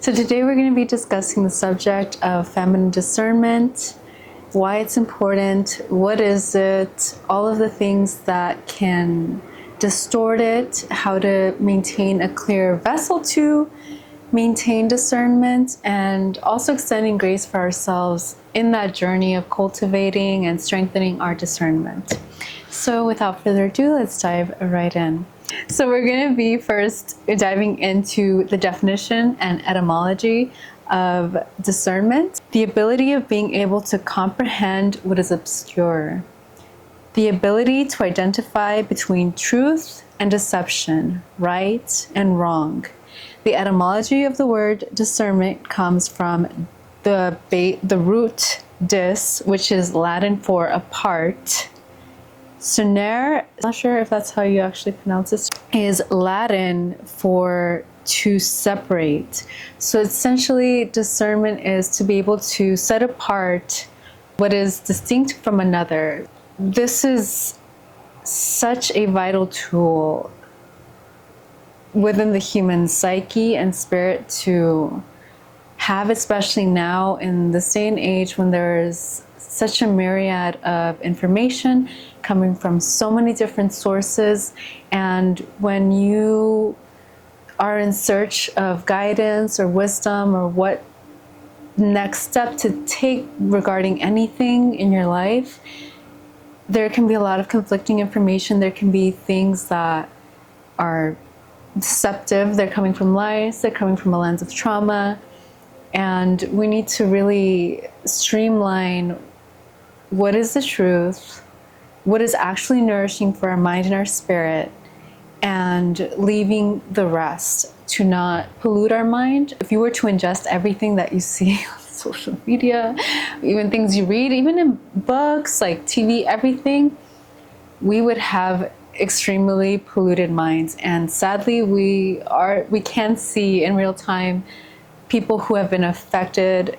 So today we're going to be discussing the subject of feminine discernment, why it's important, what is it, all of the things that can distort it, how to maintain a clear vessel to maintain discernment, and also extending grace for ourselves in that journey of cultivating and strengthening our discernment. So without further ado, let's dive right in. So we're going to be first diving into the definition and etymology of discernment. The ability of being able to comprehend what is obscure. The ability to identify between truth and deception, right and wrong. The etymology of the word discernment comes from the root dis, which is Latin for apart. Cernere, not sure if that's how you actually pronounce it, is Latin for to separate. So essentially, discernment is to be able to set apart what is distinct from another. This is such a vital tool within the human psyche and spirit to have, especially now in this day and age when there is such a myriad of information coming from so many different sources. And when you are in search of guidance or wisdom or what next step to take regarding anything in your life, there can be a lot of conflicting information. There can be things that are deceptive. They're coming from lies. They're coming from a lens of trauma. And we need to really streamline what is the truth, what is actually nourishing for our mind and our spirit, and leaving the rest to not pollute our mind. If you were to ingest everything that you see on social media, even things you read, even in books, like TV, everything, we would have extremely polluted minds. And sadly, we can see in real time people who have been affected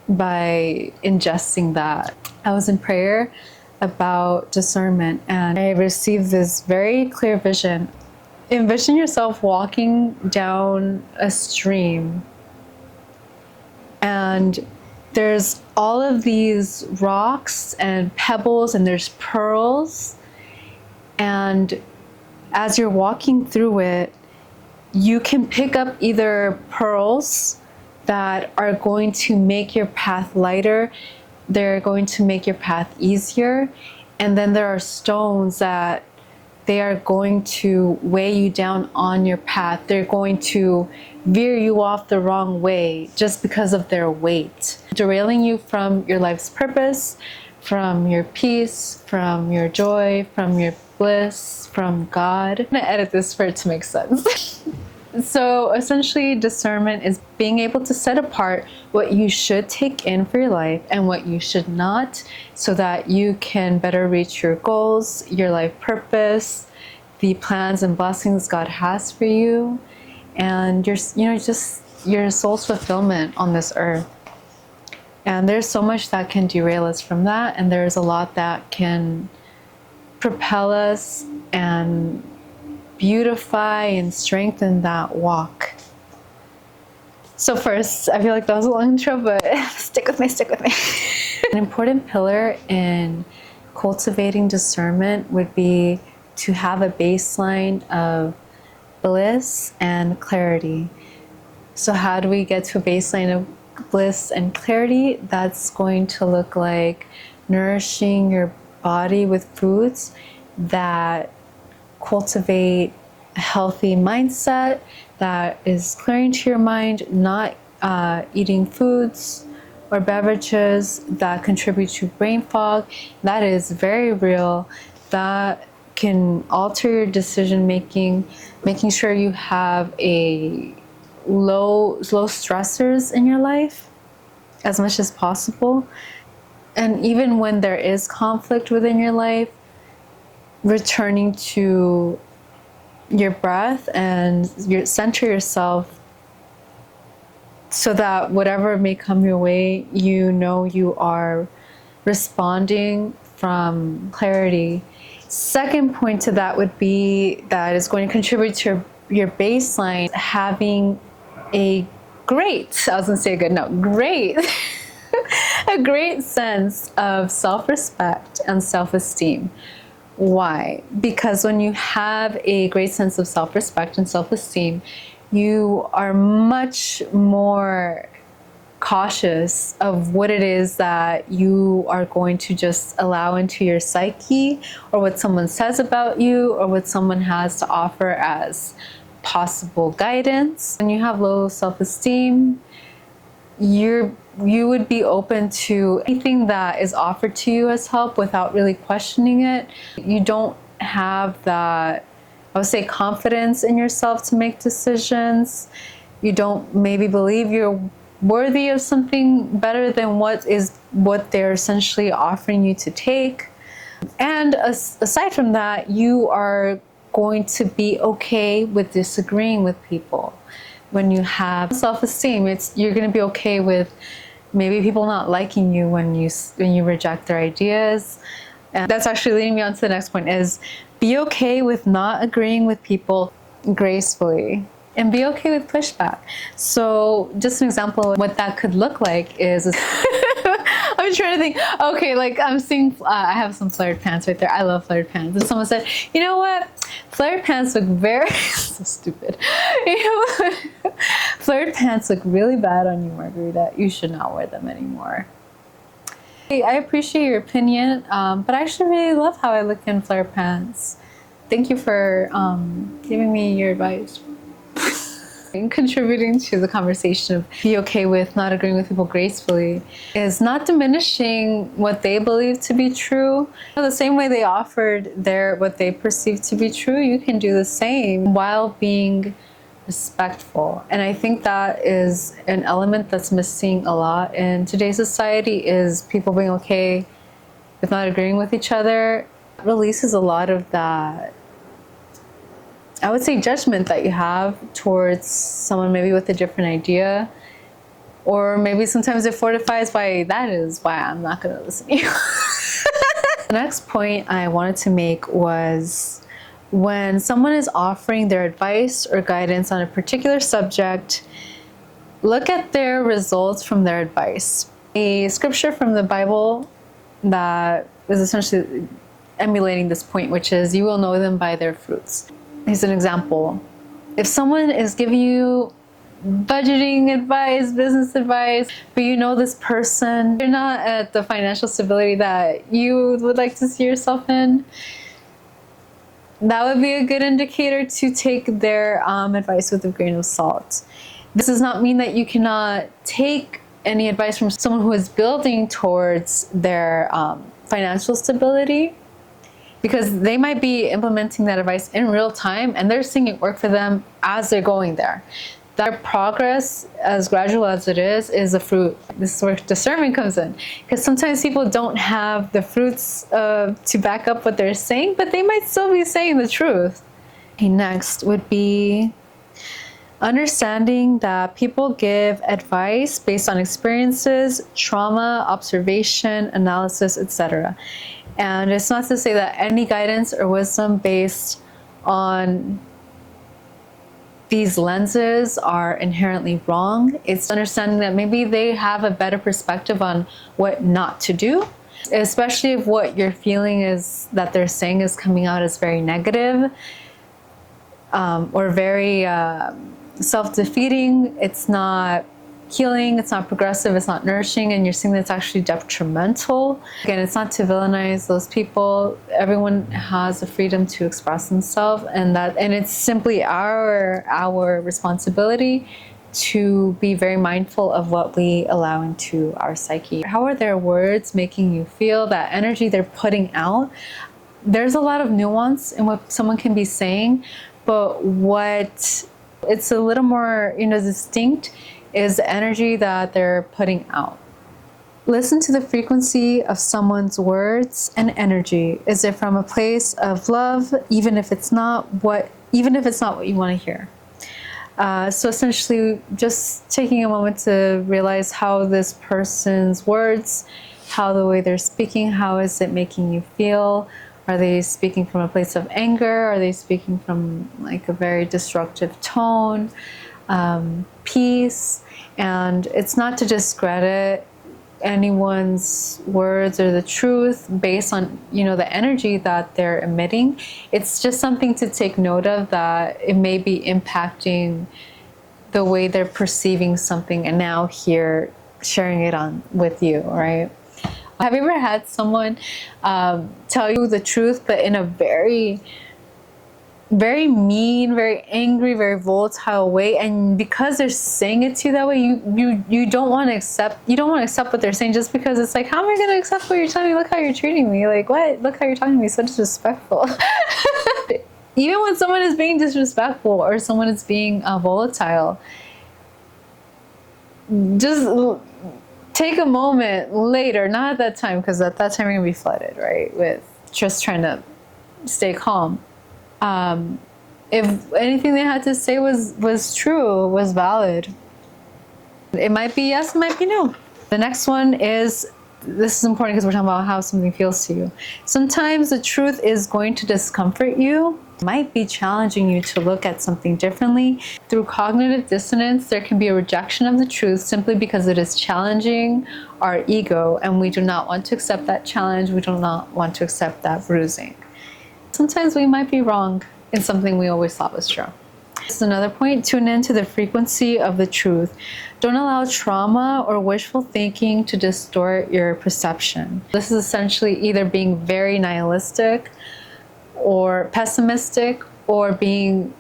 by ingesting that. I was in prayer about discernment and I received this very clear vision. Envision yourself walking down a stream and there's all of these rocks and pebbles and there's pearls, and as you're walking through it, you can pick up either pearls that are going to make your path lighter, they're going to make your path easier, and then there are stones that they are going to weigh you down on your path. They're going to veer you off the wrong way just because of their weight, derailing you from your life's purpose, from your peace, from your joy, from your bliss, from God. I'm gonna edit this for it to make sense. So essentially, discernment is being able to set apart what you should take in for your life and what you should not, so that you can better reach your goals, your life purpose, the plans and blessings God has for you, and just your soul's fulfillment on this earth. And there's so much that can derail us from that, and there's a lot that can propel us and beautify and strengthen that walk. So first, I feel like that was a long intro, but stick with me. An important pillar in cultivating discernment would be to have a baseline of bliss and clarity. So how do we get to a baseline of bliss and clarity? That's going to look like nourishing your body with foods that cultivate a healthy mindset, that is clearing to your mind, not eating foods or beverages that contribute to brain fog. That is very real. That can alter your decision making, making sure you have a low stressors in your life as much as possible. And even when there is conflict within your life, returning to your breath and center yourself so that whatever may come your way, you know you are responding from clarity. Second point to that would be that is going to contribute to your baseline, having a great, I was gonna say good, no, great, a great sense of self-respect and self-esteem. Why? Because when you have a great sense of self-respect and self-esteem, you are much more cautious of what it is that you are going to just allow into your psyche, or what someone says about you, or what someone has to offer as possible guidance. When you have low self-esteem, you would be open to anything that is offered to you as help without really questioning it. You don't have that, I would say, confidence in yourself to make decisions. You don't maybe believe you're worthy of something better than what they're essentially offering you to take. And aside from that, you are going to be okay with disagreeing with people. When you have self-esteem, you're going to be okay with maybe people not liking you when you reject their ideas. And that's actually leading me on to the next point, is be okay with not agreeing with people gracefully, and be okay with pushback. So just an example of what that could look like is I'm trying to think, okay, like I'm seeing, I have some flared pants right there. I love flared pants. And someone said, you know what? Flared pants look very, so stupid. You know what? Flared pants look really bad on you, Margarita. You should not wear them anymore. Hey, I appreciate your opinion, but I actually really love how I look in flared pants. Thank you for giving me your advice. Contributing to the conversation of be okay with not agreeing with people gracefully is not diminishing what they believe to be true. The same way they offered what they perceive to be true, you can do the same while being respectful. And I think that is an element that's missing a lot in today's society, is people being okay with not agreeing with each other. It releases a lot of that, I would say, judgment that you have towards someone maybe with a different idea. Or maybe sometimes it fortifies why I'm not going to listen to you. The next point I wanted to make was, when someone is offering their advice or guidance on a particular subject, look at their results from their advice. A scripture from the Bible that is essentially emulating this point, which is, you will know them by their fruits. Here's an example. If someone is giving you budgeting advice, business advice, but you know this person, you're not at the financial stability that you would like to see yourself in, that would be a good indicator to take their advice with a grain of salt. This does not mean that you cannot take any advice from someone who is building towards their financial stability, because they might be implementing that advice in real time and they're seeing it work for them as they're going there. Their progress, as gradual as it is a fruit. This is where discernment comes in, because sometimes people don't have the fruits to back up what they're saying, but they might still be saying the truth. Okay, next would be understanding that people give advice based on experiences, trauma, observation, analysis, etc. And it's not to say that any guidance or wisdom based on these lenses are inherently wrong. It's understanding that maybe they have a better perspective on what not to do, especially if what you're feeling is that they're saying is coming out as very negative or very self-defeating. It's not healing, it's not progressive, it's not nourishing, and you're seeing that it's actually detrimental. Again, it's not to villainize those people. Everyone has the freedom to express themselves, and it's simply our responsibility to be very mindful of what we allow into our psyche. How are their words making you feel? That energy they're putting out. There's a lot of nuance in what someone can be saying, but it's a little more, distinct is the energy that they're putting out. Listen to the frequency of someone's words and energy. Is it from a place of love, even if it's not what you want to hear? So essentially, just taking a moment to realize how this person's words, how the way they're speaking, how is it making you feel? Are they speaking from a place of anger? Are they speaking from like a very destructive tone? peace. And it's not to discredit anyone's words or the truth based on, you know, the energy that they're emitting. It's just something to take note of, that it may be impacting the way they're perceiving something, and now here sharing it on with you, right? Have you ever had someone tell you the truth, but in a very, very mean, very angry, very volatile way, and because they're saying it to you that way, you don't want to accept, what they're saying, just because it's like, how am I going to accept what you're telling me? Look how you're treating me. Like, what? Look how you're talking to me, so disrespectful. Even when someone is being disrespectful or someone is being volatile, just take a moment later, not at that time, because at that time you're gonna be flooded, right, with just trying to stay calm. If anything they had to say was true, was valid, it might be yes, it might be no. The next one is, this is important because we're talking about how something feels to you. Sometimes the truth is going to discomfort you, might be challenging you to look at something differently. Through cognitive dissonance, there can be a rejection of the truth simply because it is challenging our ego, and we do not want to accept that challenge. We do not want to accept that bruising. Sometimes we might be wrong in something we always thought was true. This is another point. Tune into the frequency of the truth. Don't allow trauma or wishful thinking to distort your perception. This is essentially either being very nihilistic or pessimistic, or being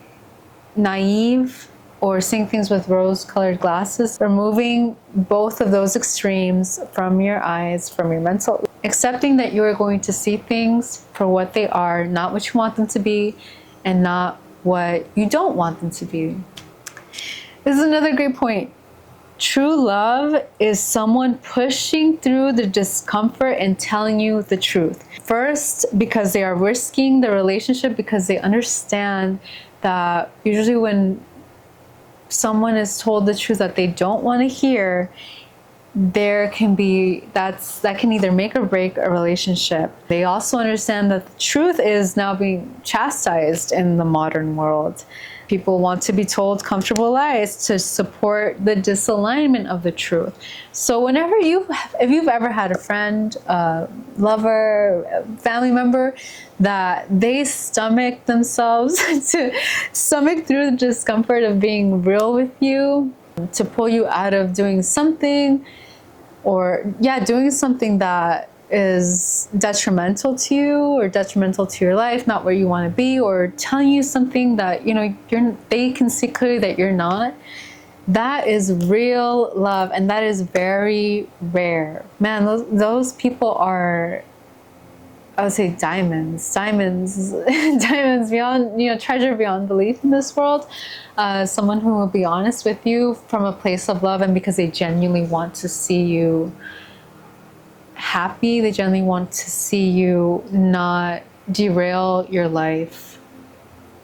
naive, or seeing things with rose-colored glasses. Removing both of those extremes from your eyes, from your mental. Accepting that you are going to see things for what they are, not what you want them to be, and not what you don't want them to be. This is another great point. True love is someone pushing through the discomfort and telling you the truth. First, because they are risking the relationship, because they understand that usually when someone is told the truth that they don't want to hear, there can be, that can either make or break a relationship. They also understand that the truth is now being chastised in the modern world. People want to be told comfortable lies to support the disalignment of the truth. So whenever if you've ever had a friend, a lover, a family member, that they stomach themselves to stomach through the discomfort of being real with you, to pull you out of doing something, or doing something that is detrimental to you or detrimental to your life, not where you want to be, or telling you something that, you know, they can see clearly that you're not. That is real love, and that is very rare. Man, those people are, I would say, diamonds beyond, you know, treasure beyond belief in this world. Someone who will be honest with you from a place of love, and because they genuinely want to see you happy, they genuinely want to see you not derail your life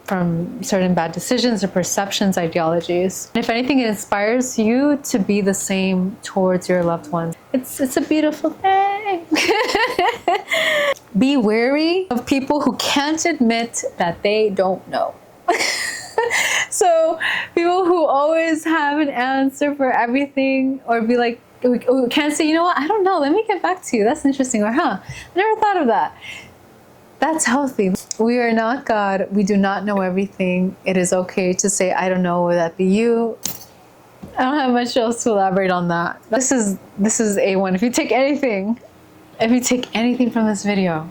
from certain bad decisions or perceptions, ideologies. And if anything, it inspires you to be the same towards your loved ones. It's a beautiful thing. Be wary of people who can't admit that they don't know. So people who always have an answer for everything, or be like, who can't say, you know what, I don't know, let me get back to you. That's interesting. Or, I never thought of that. That's healthy. We are not God. We do not know everything. It is okay to say, I don't know, would that be you? I don't have much else to elaborate on that. This is A1. If you take anything from this video,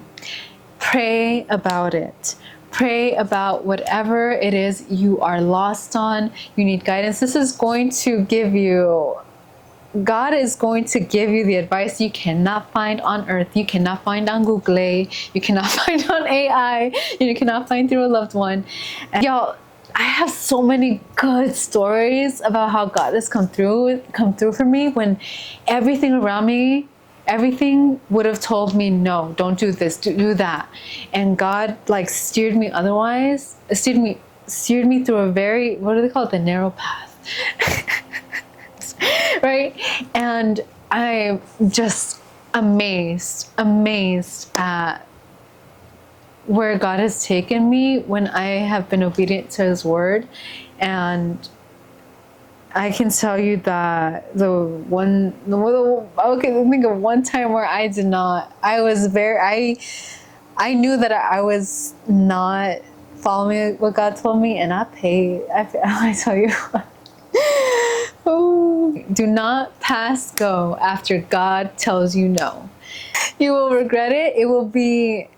pray about it. Pray about whatever it is you are lost on, you need guidance. This is going to give you, God is going to give you the advice you cannot find on earth, you cannot find on Google, you cannot find on AI, you cannot find through a loved one. And y'all, I have so many good stories about how God has come through for me, when everything around me, everything would have told me, no, don't do this, do that. And God like steered me otherwise, steered me through a very, what do they call it? The narrow path. Right? And I'm just amazed at where God has taken me when I have been obedient to His word. And I can tell you that okay, think of one time where I did not, I knew that I was not following what God told me, and I paid. I tell you what. Oh, do not pass go after God tells you no. You will regret it. It will be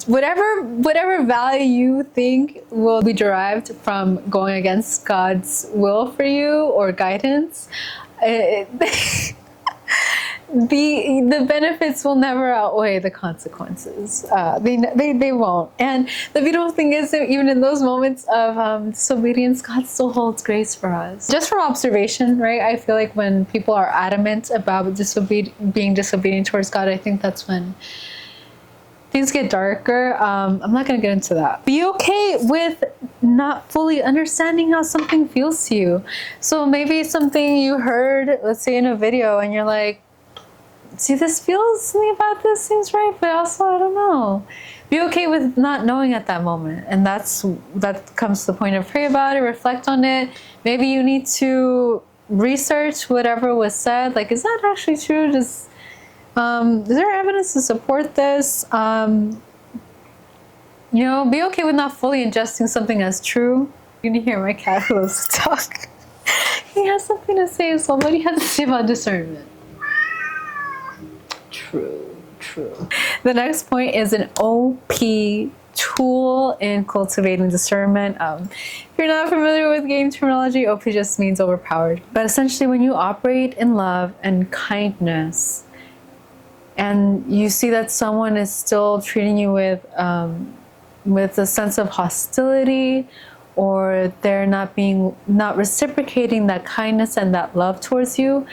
whatever value you think will be derived from going against God's will for you or guidance. It, the benefits will never outweigh the consequences. They won't. And the beautiful thing is that even in those moments of disobedience, God still holds grace for us. Just from observation, right? I feel like when people are adamant about being disobedient towards God, I think that's when things get darker. I'm not going to get into that. Be okay with not fully understanding how something feels to you. So maybe something you heard, let's say in a video, and you're like, see, this feels me about this seems right, but also I don't know. Be okay with not knowing at that moment. And that comes to the point of pray about it, reflect on it. Maybe you need to research whatever was said. Like, is that actually true? Is there evidence to support this? Be okay with not fully ingesting something as true. You can hear my cat who loves to talk. He has something to say, so what do you have to say about discernment? True. The next point is an OP tool in cultivating discernment. If you're not familiar with game terminology, OP just means overpowered. But essentially, when you operate in love and kindness, and you see that someone is still treating you with a sense of hostility, or they're not reciprocating that kindness and that love towards you,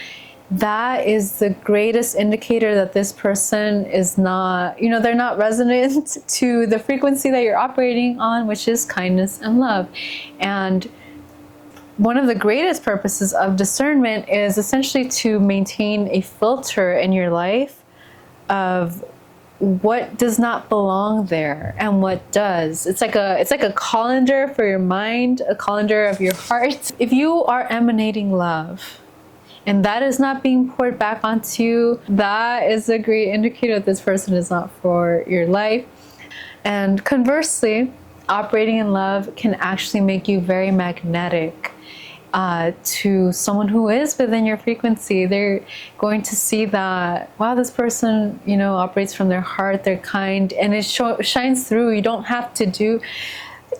that is the greatest indicator that this person is not, they're not resonant to the frequency that you're operating on, which is kindness and love. And one of the greatest purposes of discernment is essentially to maintain a filter in your life of what does not belong there and what does. It's like a colander for your mind, a colander of your heart. If you are emanating love, and that is not being poured back onto you, that is a great indicator that this person is not for your life. And conversely, operating in love can actually make you very magnetic to someone who is within your frequency. They're going to see that, wow, this person, operates from their heart, they're kind, and it shines through. You don't have to do.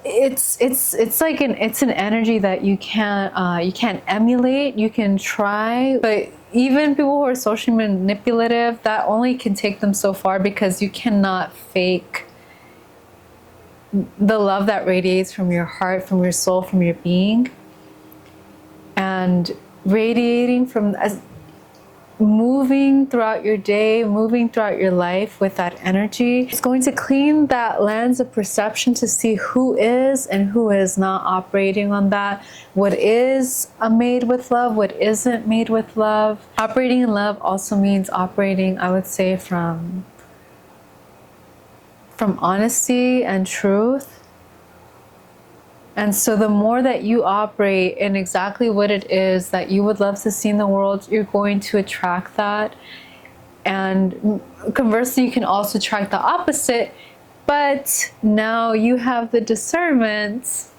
It's like an energy that you can't emulate. You can try, but even people who are socially manipulative, that only can take them so far, because you cannot fake the love that radiates from your heart, from your soul, from your being, and radiating from moving throughout your day, moving throughout your life with that energy. It's going to clean that lens of perception to see who is and who is not operating on that. What is made with love, what isn't made with love. Operating in love also means operating, I would say, from honesty and truth. And so the more that you operate in exactly what it is that you would love to see in the world, you're going to attract that. And conversely, you can also attract the opposite, but now you have the discernment.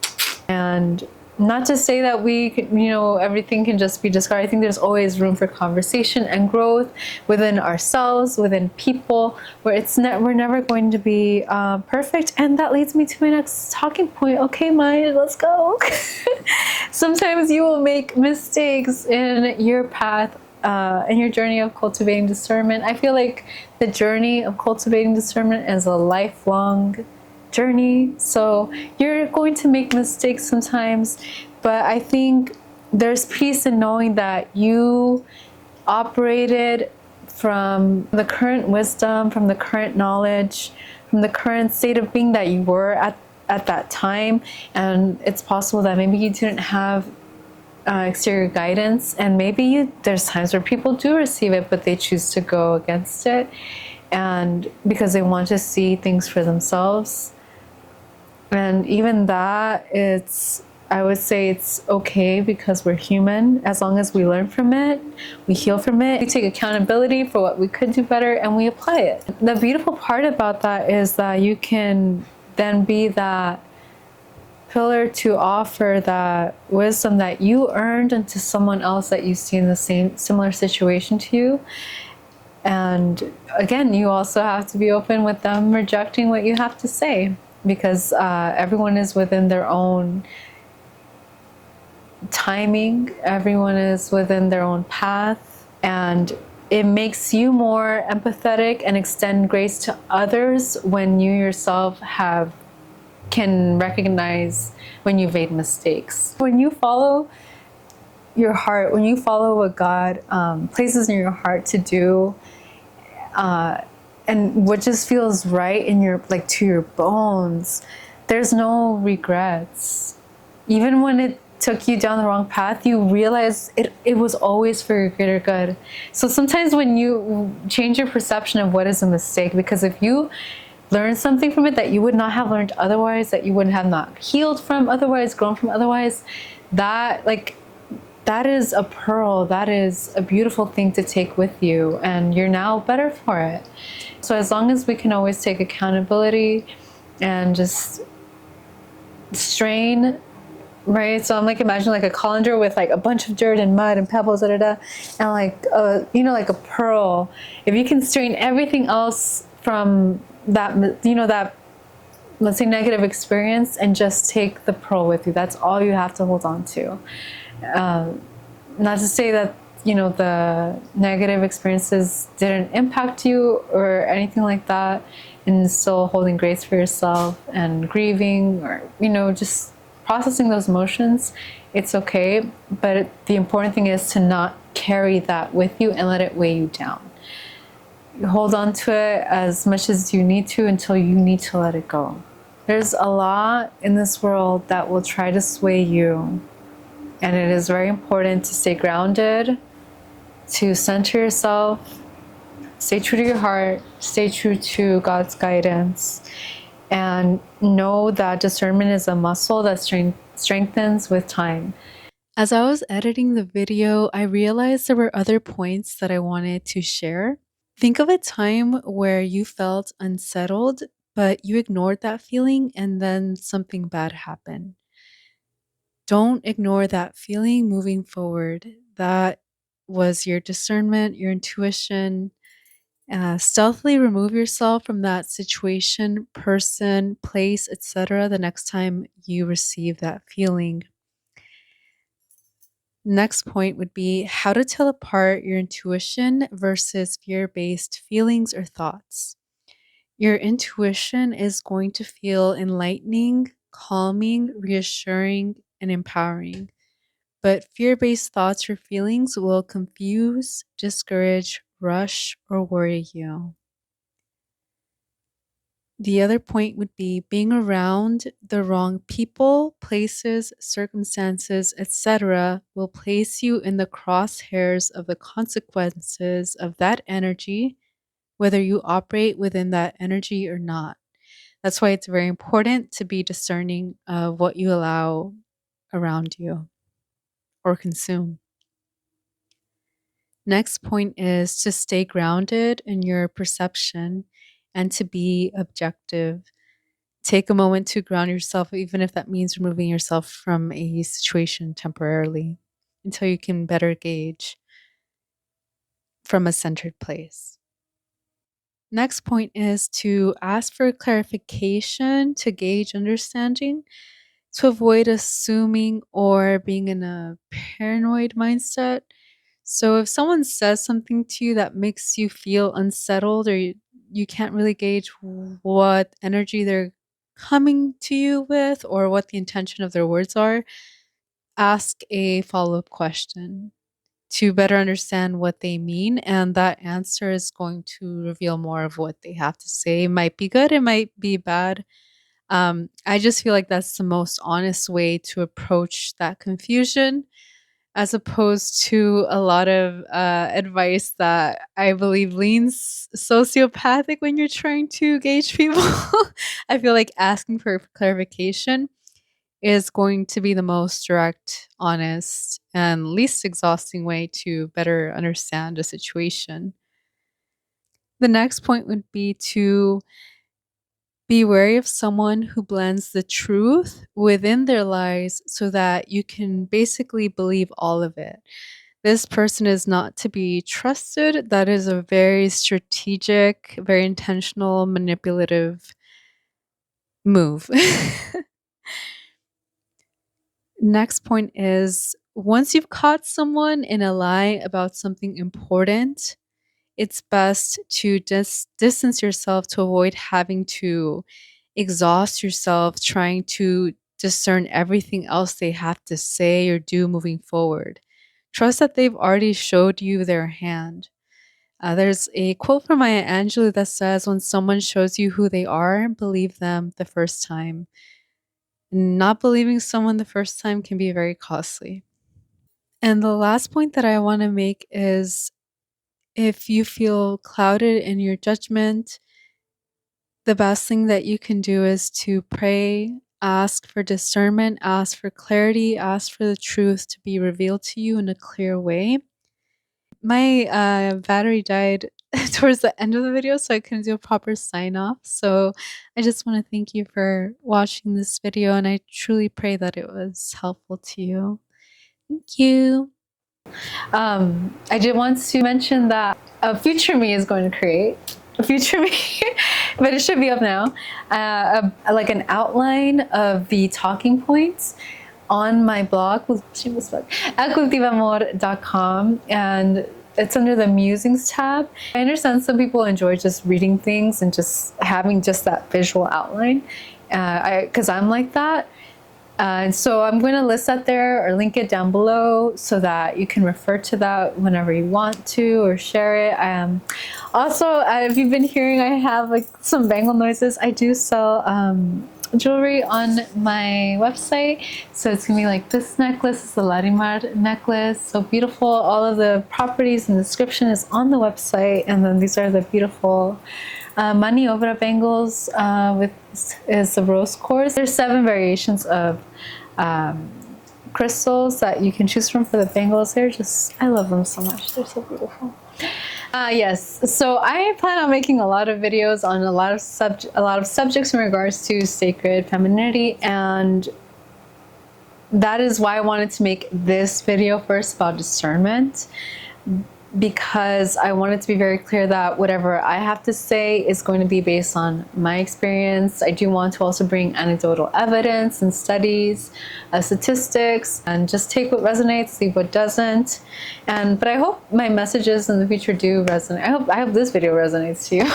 And not to say that everything can just be discarded. I think there's always room for conversation and growth within ourselves, within people, where we're never going to be perfect. And that leads me to my next talking point. Okay, mind, let's go. Sometimes you will make mistakes in your path, in your journey of cultivating discernment. I feel like the journey of cultivating discernment is a lifelong journey. So you're going to make mistakes sometimes, but I think there's peace in knowing that you operated from the current wisdom, from the current knowledge, from the current state of being that you were at that time. And it's possible that maybe you didn't have exterior guidance, and maybe there's times where people do receive it, but they choose to go against it, and because they want to see things for themselves. And even that, it's I would say it's okay because we're human. As long as we learn from it, we heal from it, we take accountability for what we could do better, and we apply it. The beautiful part about that is that you can then be that pillar to offer that wisdom that you earned into someone else that you see in the same similar situation to you. And again, you also have to be open with them rejecting what you have to say, because everyone is within their own timing, everyone is within their own path, and it makes you more empathetic and extend grace to others when you yourself can recognize when you've made mistakes. When you follow your heart, when you follow what God places in your heart to do, and what just feels right in your, like, to your bones, there's no regrets. Even when it took you down the wrong path, you realize it was always for your greater good. So sometimes when you change your perception of what is a mistake, because if you learn something from it that you would not have learned otherwise, that you wouldn't have not healed from otherwise, grown from otherwise, that is a pearl. That is a beautiful thing to take with you, and you're now better for it. So as long as we can always take accountability and just strain, right? So I'm like, imagine like a colander with like a bunch of dirt and mud and pebbles, and like like a pearl. If you can strain everything else from that, that, let's say, negative experience, and just take the pearl with you, that's all you have to hold on to. Not to say that the negative experiences didn't impact you or anything like that, and still holding grace for yourself and grieving, or just processing those emotions, it's okay. But the important thing is to not carry that with you and let it weigh you down. You hold on to it as much as you need to until you need to let it go. There's a lot in this world that will try to sway you, and it is very important to stay grounded, to center yourself, stay true to your heart, stay true to God's guidance, and know that discernment is a muscle that strengthens with time. As I was editing the video, I realized there were other points that I wanted to share. Think of a time where you felt unsettled, but you ignored that feeling and then something bad happened. Don't ignore that feeling moving forward. That was your discernment, your intuition. Stealthily remove yourself from that situation, person, place, etc. the next time you receive that feeling. Next point would be how to tell apart your intuition versus fear based feelings or thoughts. Your intuition is going to feel enlightening, calming, reassuring, and empowering. But fear based thoughts or feelings will confuse, discourage, rush, or worry you. The other point would be being around the wrong people, places, circumstances, etc., will place you in the crosshairs of the consequences of that energy, whether you operate within that energy or not. That's why it's very important to be discerning of what you allow around you or consume. Next point is to stay grounded in your perception and to be objective. Take a moment to ground yourself, even if that means removing yourself from a situation temporarily until you can better gauge from a centered place. Next point is to ask for clarification to gauge understanding, to avoid assuming or being in a paranoid mindset. So if someone says something to you that makes you feel unsettled, or you can't really gauge what energy they're coming to you with or what the intention of their words are, ask a follow-up question to better understand what they mean, and that answer is going to reveal more of what they have to say. It might be good, it might be bad. I just feel like that's the most honest way to approach that confusion, as opposed to a lot of advice that I believe leans sociopathic when you're trying to gauge people. I feel like asking for clarification is going to be the most direct, honest, and least exhausting way to better understand a situation. The next point would be to be wary of someone who blends the truth within their lies so that you can basically believe all of it. This person is not to be trusted. That is a very strategic, very intentional, manipulative move. Next point is once you've caught someone in a lie about something important, it's best to distance yourself to avoid having to exhaust yourself trying to discern everything else they have to say or do moving forward. Trust that they've already showed you their hand. There's a quote from Maya Angelou that says, when someone shows you who they are, believe them the first time. Not believing someone the first time can be very costly. And the last point that I want to make is if you feel clouded in your judgment, the best thing that you can do is to pray, ask for discernment, ask for clarity, ask for the truth to be revealed to you in a clear way. My battery died towards the end of the video, so I couldn't do a proper sign off. So I just want to thank you for watching this video, and I truly pray that it was helpful to you. Thank you. I did want to mention that a future me is going to create a future me, but it should be up now, like an outline of the talking points on my blog at cultivamor.com, and it's under the musings tab. I understand some people enjoy just reading things and just having just that visual outline, because I'm like that. And so I'm going to list that there or link it down below so that you can refer to that whenever you want to or share it. Also, if you've been hearing, I have like some bangle noises. I do sell jewelry on my website. So it's going to be like this necklace is the Larimar necklace. So beautiful. All of the properties and description is on the website. And then these are the beautiful maniobra bangles is the rose quartz. There's 7 variations of crystals that you can choose from for the bangles. I love them so much. They're so beautiful. Yes, so I plan on making a lot of videos on a lot of subjects in regards to sacred femininity, and that is why I wanted to make this video first about discernment, because I wanted to be very clear that whatever I have to say is going to be based on my experience. I do want to also bring anecdotal evidence and studies, statistics, and just take what resonates, leave what doesn't. But I hope my messages in the future do resonate. I hope this video resonates to you.